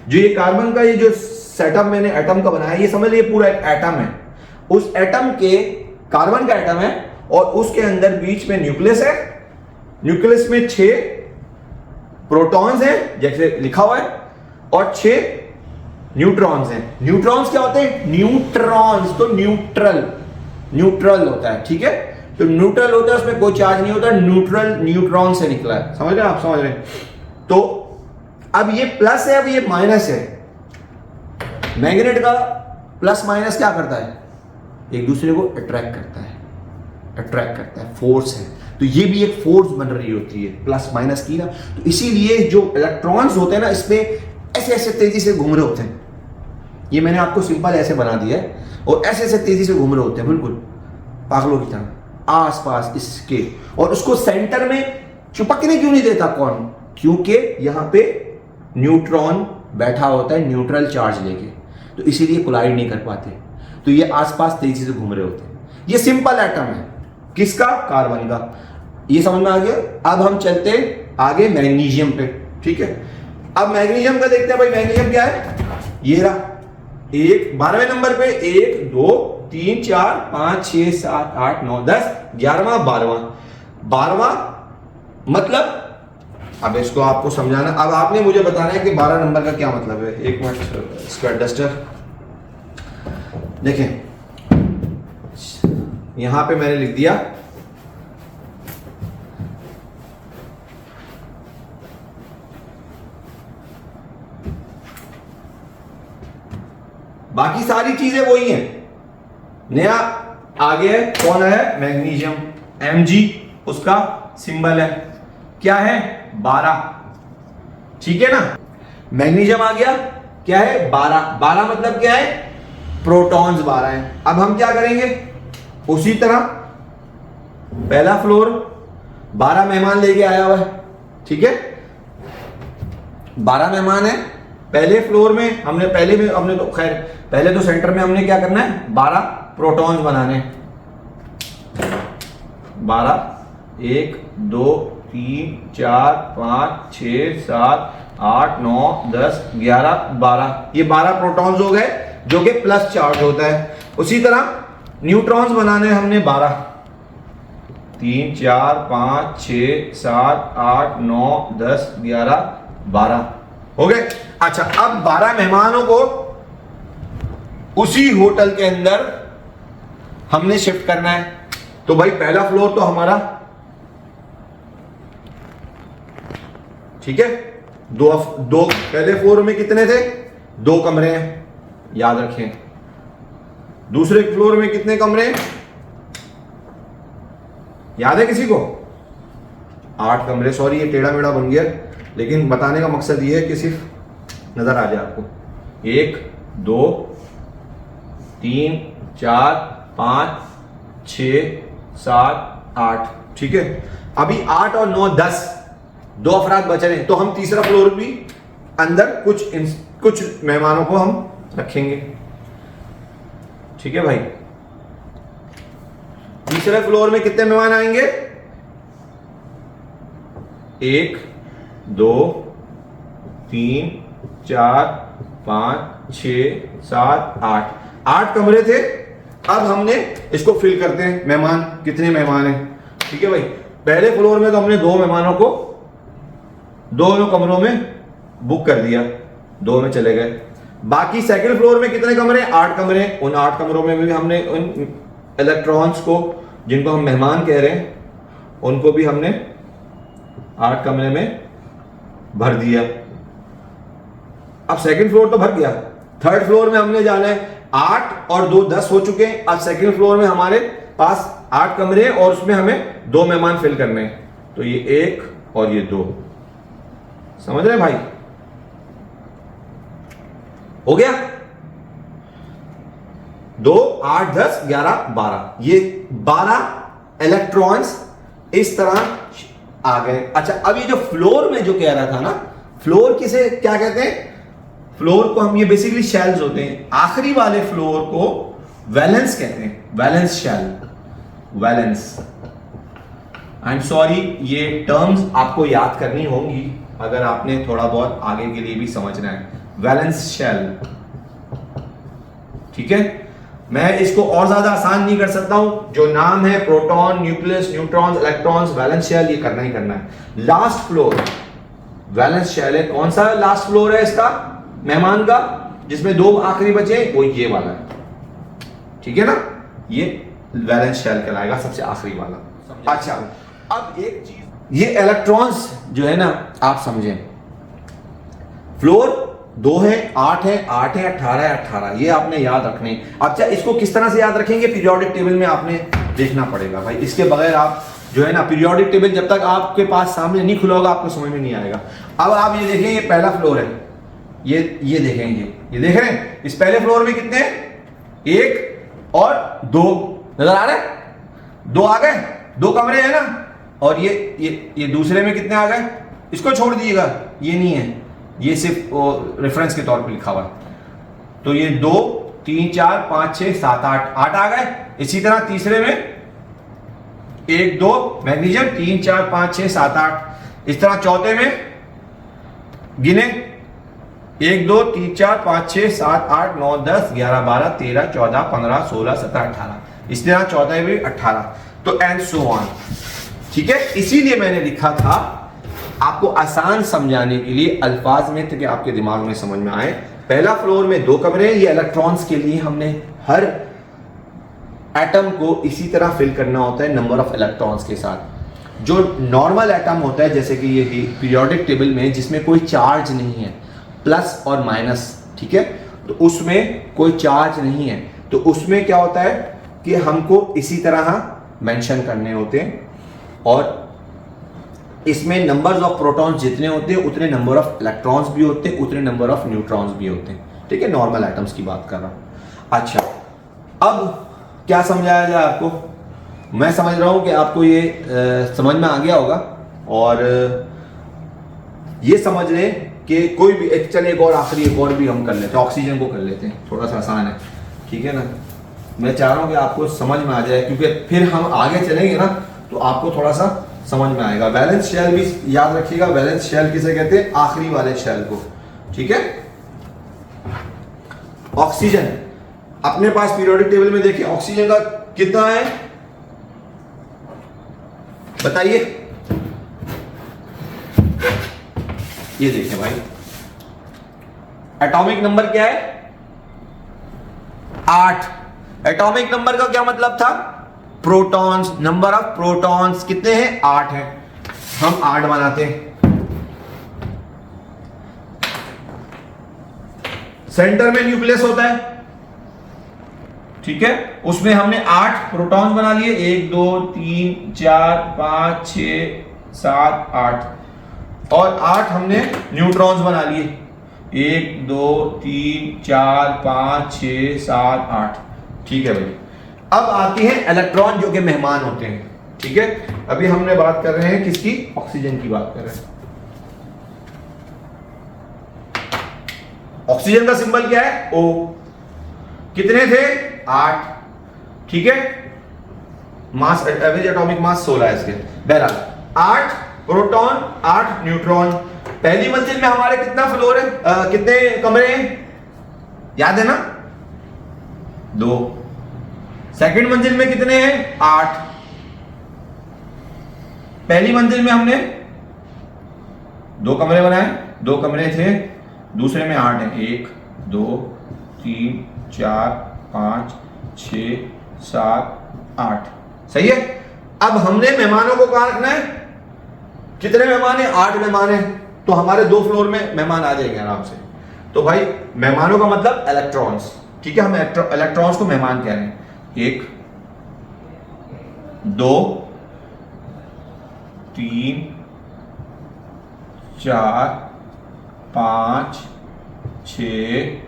जो ये कार्बन का ये जो सेटअप मैंने एटम का बनाया, ये समझ लीजिए पूरा एक एटम है। उस एटम के कार्बन का एटम है और उसके अंदर बीच में न्यूक्लियस है। न्यूक्लियस में 6 प्रोटॉन्स हैं जैसे लिखा हुआ है और 6 न्यूट्रॉन्स हैं। न्यूट्रॉन्स क्या होते हैं? न्यूट्रॉन्स, तो न्यूट्रल होता है, ठीक है। तो न्यूट्रल होता है, उसमें कोई चार्ज नहीं होता, न्यूट्रल न्यूट्रॉन से निकला है। समझ रहे हैं आप? समझ रहे हैं? तो अब ये प्लस है, अब ये माइनस है। मैग्नेट का प्लस माइनस क्या करता है? एक दूसरे को अट्रैक्ट करता है, फोर्स है। तो ये भी एक फोर्स बन रही होती है प्लस माइनस की ना। तो इसीलिए जो इलेक्ट्रॉन्स होते हैं ना, इसमें ऐसे ऐसे तेजी से घूम रहे होते हैं। ये मैंने आपको सिंपल ऐसे बना दिया है, और ऐसे ऐसे तेजी से घूम रहे होते हैं, बिल्कुल पागलों की तरह आसपास इसके। और उसको सेंटर में चिपकने क्यों नहीं देता? कौन? क्योंकि यहां पे न्यूट्रॉन बैठा होता है न्यूट्रल चार्ज लेके, तो इसीलिए कोलाइड नहीं कर पाते। तो ये आसपास तेजी से घूम रहे होते हैं। ये सिंपल एटम है, किसका? कार्बन का। ये समझ में आ गया? अब हम चलते आगे मैग्नीशियम पे, ठीक है। अब मैग्नीशियम का देखते हैं भाई। मैग्नीशियम क्या है? ये रहा, 12वें नंबर पे 1 2 3 4 5 6 7 8 9 10 11वां 12वां मतलब, अब इसको आपको समझाना। अब आपने मुझे बताना है कि 12 नंबर का क्या मतलब है। एक मिनट, इसका डस्टर देखें, यहां पे मैंने लिख दिया बाकी सारी चीजें वही हैं। नया आगे है, कौन है? मैग्नीशियम, Mg उसका सिंबल है, क्या है? 12, ठीक है ना। मैग्नीशियम आ गया, क्या है? 12 मतलब क्या है? प्रोटॉन्स 12 हैं। अब हम क्या करेंगे? उसी तरह पहला फ्लोर 12 मेहमान लेके आया हुआ है, ठीक है। 12 मेहमान है। पहले फ्लोर में हमने तो खैर पहले तो सेंटर में हमने क्या करना है? 12 प्रोटॉन्स बनाने। 12 1 2 3 4 5 6 7 8 9 10 11 12, ये 12 प्रोटॉन्स हो गए जो कि प्लस चार्ज होता है। उसी तरह न्यूट्रॉन्स बनाने हमने 12, 3 4 5 6 7 8 9 10 11 12 हो गए। अच्छा, अब 12 मेहमानों को उसी होटल के अंदर हमने शिफ्ट करना है। तो भाई पहला फ्लोर तो हमारा, ठीक है। दो पहले फ्लोर में कितने थे? 2 कमरे हैं, याद रखें। दूसरे फ्लोर में कितने कमरे हैं? याद है किसी को? 8 कमरे। सॉरी ये टेढ़ा मेढ़ा बन गया, लेकिन बताने का मकसद ये है कि सिर्फ नजर आ जाए आपको। 1 2 3 4 5 6 7 8, ठीक है। अभी 8 और 9 10, 2 अफराद बच रहे हैं। तो हम तीसरा फ्लोर भी अंदर कुछ मेहमानों को हम रखेंगे, ठीक है भाई। तीसरे फ्लोर में कितने मेहमान आएंगे? 1 2 3 4 5 6 7 8 कमरे थे। अब हमने इसको फिल करते हैं। मेहमान कितने मेहमान हैं? ठीक है भाई। पहले फ्लोर में तो हमने 2 मेहमानों को 2 कमरों में बुक कर दिया, 2 में चले गए। बाकी सेकंड फ्लोर में कितने कमरे? 8 कमरे। उन 8 कमरों में भी हमने उन इलेक्ट्रॉन्स को, जिनको हम मेहमान कह रहे हैं, उनको भी हमने 8 कमरे में भर दिया। अब सेकंड फ्लोर तो भर गया। थर्ड फ्लोर में हमने जाना है। 8 और 2 10 हो चुके हैं। अब सेकंड फ्लोर में हमारे पास 8 कमरे और उसमें हमें 2 मेहमान फिल करने हैं। तो ये 1 और ये 2, समझ रहे भाई? हो गया। 2 8 10 11 12, ये 12 इलेक्ट्रॉन्स इस तरह आ गए। अच्छा, अब ये जो फ्लोर में जो कह रहा था ना, फ्लोर किसे क्या कहते हैं? फ्लोर को हम, ये बेसिकली शेल्स होते हैं। आखिरी वाले फ्लोर को वैलेंस कहते हैं, valence shell, valence. I am sorry, ये टर्म्स आपको याद करनी होंगी अगर आपने थोड़ा बहुत आगे के लिए भी समझना है। Valence shell. ठीक है, मैं इसको और ज्यादा आसान नहीं कर सकता हूं, जो नाम है proton, nucleus, neutrons, electrons, valence shell, ये करना ही करना है। लास्ट फ्लोर वैलेंस शेल है। कौन सा लास्ट फ्लोर है इसका, मेहमान का, जिसमें दो आखिरी बचे, वो ये वाला है। ठीक है ना, ये वैलेंस शेल कहलाएगा, सबसे आखिरी वाला। अच्छा, अब एक चीज, ये इलेक्ट्रॉन्स जो है ना, आप समझें, फ्लोर 2 है, 8 है, 8 है, 18 है, 18, ये आपने याद रखने। अच्छा, इसको किस तरह से याद रखेंगे, पीरियोडिक टेबल में आपने देखना पड़ेगा भाई, इसके बगैर आप जो है ना, पीरियोडिक टेबल जब तक आपके पास सामने नहीं खुला होगा आपको समझ में नहीं आएगा। अब आप ये देखें, ये पहला फ्लोर है, ये देखेंगे, ये देख रहे हैं, इस पहले फ्लोर में कितने हैं, 1 और 2 नजर आ रहे हैं, 2 आ गए, 2 कमरे हैं ना, और ये दूसरे में कितने आ गए, इसको छोड़ दीजिएगा, ये नहीं है, ये सिर्फ रेफरेंस के तौर पे लिखा हुआ है। तो ये 2, 3, 4, 5, 6, 7, 8 आ गए। इसी तरह तीसरे में 1, 2 मैग्नीशियम, 3, 4, 5, 6, 7, 8। इस तरह चौथे में गिने, 1, 2, 3, 4, 5, 6, 7, 8, 9, 10, 11, 12, 13, 14, 15, 16, 17, 18। इस तरह चौथे में 18, तो एंड सो ऑन। ठीक है, इसीलिए मैंने लिखा था आपको आसान समझाने के लिए अल्फाज में, ताकि आपके दिमाग में समझ में आए। पहला फ्लोर में 2 कमरे, ये इलेक्ट्रॉन्स के लिए हमने हर एटम को इसी तरह फिल करना होता है नंबर ऑफ इलेक्ट्रॉन्स के साथ। जो नॉर्मल एटम होता है, जैसे कि ये पीरियोडिक टेबल में जिसमें कोई चार्ज नहीं है, प्लस और माइनस, ठीक है, तो उसमें कोई चार्ज नहीं है, तो उसमें क्या होता है कि हमको इसी तरह मेंशन करने होते हैं, और इसमें नंबर्स ऑफ प्रोटॉन्स जितने होते हैं उतने नंबर ऑफ इलेक्ट्रॉन्स भी होते हैं, उतने नंबर ऑफ न्यूट्रॉन्स भी होते हैं। ठीक है, नॉर्मल एटम्स की बात कर रहा हूं। अच्छा, अब क्या समझाया जाए आपको, मैं समझ रहा हूं कि आपको ये समझ में आ गया होगा, और ये समझ लें कि कोई भी चलिए एक और आखिरी एक और भी हम कर लेते हैं, ऑक्सीजन को कर लेते हैं, थोड़ा सा आसान है। ठीक है ना, मैं चाह रहा हूं कि आपको समझ में आ जाए, क्योंकि फिर हम आगे चलेंगे ना तो आपको थोड़ा सा समझ में आएगा। वैलेंस शेल भी याद रखिएगा, वैलेंस शेल किसे कहते हैं, आखिरी वाले शेल को। ठीक है, ऑक्सीजन अपने पास पीरियोडिक टेबल में देखिए, ऑक्सीजन का कितना है बताइए, ये देखिए भाई, एटॉमिक नंबर क्या है, 8। एटॉमिक नंबर का क्या मतलब था, प्रोटॉन्स, नंबर ऑफ प्रोटॉन्स कितने हैं, 8 है, हम 8 बनाते हैं। सेंटर में न्यूक्लियस होता है, ठीक है, उसमें हमने 8 प्रोटॉन्स बना लिए, 1, 2, 3, 4, 5, 6, 7, 8, और 8 हमने न्यूट्रॉन्स बना लिए, 1, 2, 3, 4, 5, 6, 7, 8। ठीक है भाई, अब आती है इलेक्ट्रॉन जो कि मेहमान होते हैं। ठीक है, अभी हमने बात कर रहे हैं किसकी, ऑक्सीजन की बात कर रहे हैं। ऑक्सीजन का सिंबल क्या है, O। कितने थे, 8। ठीक है, मास, एवरेज एटॉमिक मास 16 है इसके। बहरहाल 8 प्रोटॉन, 8 न्यूट्रॉन। पहली मंजिल में हमारे कितना फ्लोर है, कितने कमरे हैं, याद है ना, 2। सेकंड मंजिल में कितने हैं, 8। पहली मंजिल में हमने 2 कमरे बनाए, 2 कमरे थे, दूसरे में 8 है, 1, 2, 3, 4, 5, 6, 7, 8। सही है। अब हमने मेहमानों को कहां रखना है, कितने मेहमान है, 8 मेहमान है, तो हमारे 2 फ्लोर में मेहमान आ जाएंगे आराम से। तो भाई मेहमानों का मतलब इलेक्ट्रॉन्स, ठीक है, हम इलेक्ट्रॉन्स को मेहमान कह रहे हैं। 1, 2, 3, 4, 5, 6,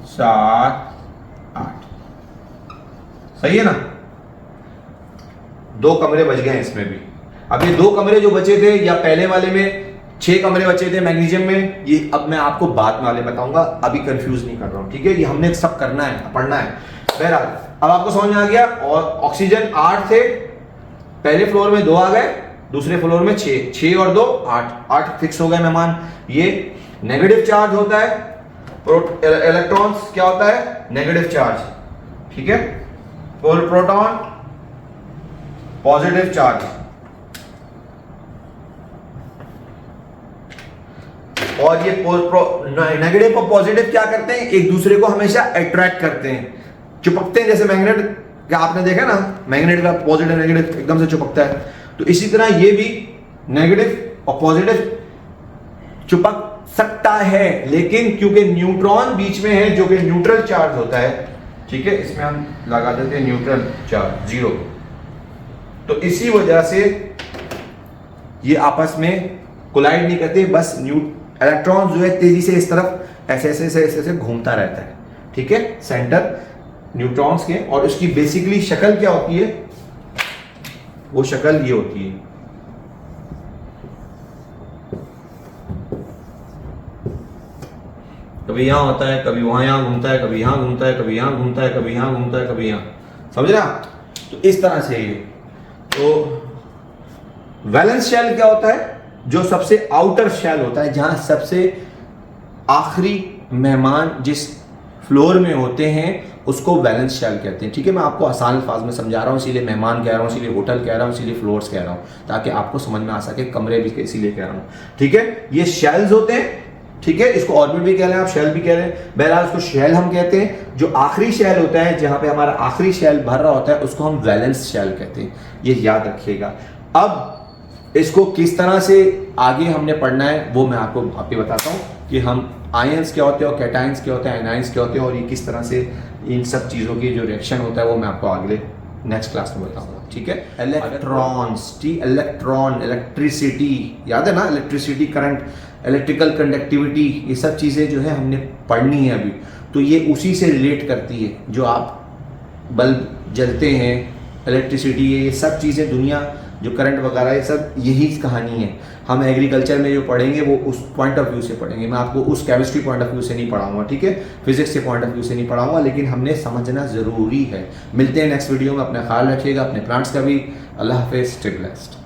7, 8। सही है ना, 2 कमरे बच गए इसमें भी। अब ये 2 कमरे जो बचे थे, या पहले वाले में 6 कमरे बचे थे मैग्नीशियम में, ये अब मैं आपको बाद में वाले बताऊंगा, अभी कंफ्यूज नहीं कर रहा हूं। ठीक है, ये हमने सब करना है, पढ़ना है। बहरहाल अब आपको समझ में आ गया। और ऑक्सीजन 8 थे, पहले फ्लोर में 2 आ गए, दूसरे फ्लोर में 6 और 2 8 फिक्स हो गए मेहमान। ये नेगेटिव चार्ज होता है, इलेक्ट्रॉन्स क्या होता है, नेगेटिव चार्ज, ठीक है, प्रोटॉन पॉजिटिव चार्ज, और ये नेगेटिव और पॉजिटिव क्या करते हैं, एक दूसरे को हमेशा अट्रैक्ट करते हैं, चिपकते हैं, जैसे मैग्नेट क्या आपने देखा ना, मैग्नेट का पॉजिटिव नेगेटिव एकदम से चिपकता है, तो इसी तरह ये भी नेगेटिव और पॉजिटिव चिपक सकता है, लेकिन क्योंकि न्यूट्रॉन बीच में है जो कि न्यूट्रल चार्ज होता है, ठीक है, इसमें हम लगा देते हैं न्यूट्रल चार्ज 0, तो इसी वजह से ये आपस में कोलाइड नहीं करते, बस इलेक्ट्रॉन जो है तेजी से इस तरफ ऐसे ऐसे ऐसे ऐसे, ऐसे घूमता रहता है, ठीक है, सेंटर न्यूट्रॉन्स के, और उसकी बेसिकली शक्ल क्या होती है, वो शक्ल ये होती है, कभी यहां होता है, कभी वहां, यहां घूमता है, कभी यहां घूमता है, कभी यहां घूमता है, कभी यहां घूमता है, कभी यहां, समझ रहे आप, तो इस तरह से ये, तो वैलेंस शेल क्या होता है, जो सबसे आउटर शेल होता है, जहां सबसे आखिरी मेहमान जिस फ्लोर में होते हैं उसको वैलेंस शेल कहते हैं, ठीक है, मैं आपको आसान अल्फाज में समझा रहा हूँ, इसीलिए मेहमान कह रहा हूँ, इसीलिए होटल कह रहा हूँ, इसीलिए फ्लोर्स कह रहा हूँ, ताकि आपको समझ में आ सके, कमरे भी इसीलिए कह रहा हूँ, ठीक है, ये शेल्स होते हैं, ठीक है, इसको ऑर्बिट भी कह रहे हैं, आप शेल भी कह रहे हैं, बहरहाल उसको शेल हम कहते हैं, जो आखिरी शेल होता है, जहां पे हमारा आखिरी शेल भर रहा होता है, उसको हम वैलेंस शेल कहते हैं, ये याद रखिएगा। अब इसको किस तरह से आगे हमने पढ़ना है वो मैं आपको बताता हूँ, कि हम आयंस क्या होते हैं और कैटायंस क्या होते हैं, एनायंस क्या होते हैं, और ये किस तरह से इन सब चीज़ों की जो रिएक्शन होता है वो मैं आपको अगले नेक्स्ट क्लास में बताऊंगा, ठीक है। इलेक्ट्रॉन्स, इलेक्ट्रॉन, इलेक्ट्रिसिटी, याद है ना, इलेक्ट्रिसिटी, करंट, इलेक्ट्रिकल कंडक्टिविटी, ये सब चीज़ें जो है हमने पढ़नी है अभी, तो ये उसी से रिलेट करती है, जो आप बल्ब जलते हैं, इलेक्ट्रिसिटी, ये सब चीज़ें, दुनिया जो करंट वगैरह, ये सब यही कहानी है। हम एग्रीकल्चर में जो पढ़ेंगे वो उस पॉइंट ऑफ व्यू से पढ़ेंगे, मैं आपको उस केमिस्ट्री पॉइंट ऑफ व्यू से नहीं पढ़ाऊंगा, ठीक है, फिजिक्स के पॉइंट ऑफ व्यू से नहीं पढ़ाऊंगा, लेकिन हमने समझना ज़रूरी है। मिलते हैं नेक्स्ट वीडियो में, अपना ख्याल रखिएगा, अपने प्लांट्स का भी। अल्लाह हाफिज़, स्टे ब्लेस्ड।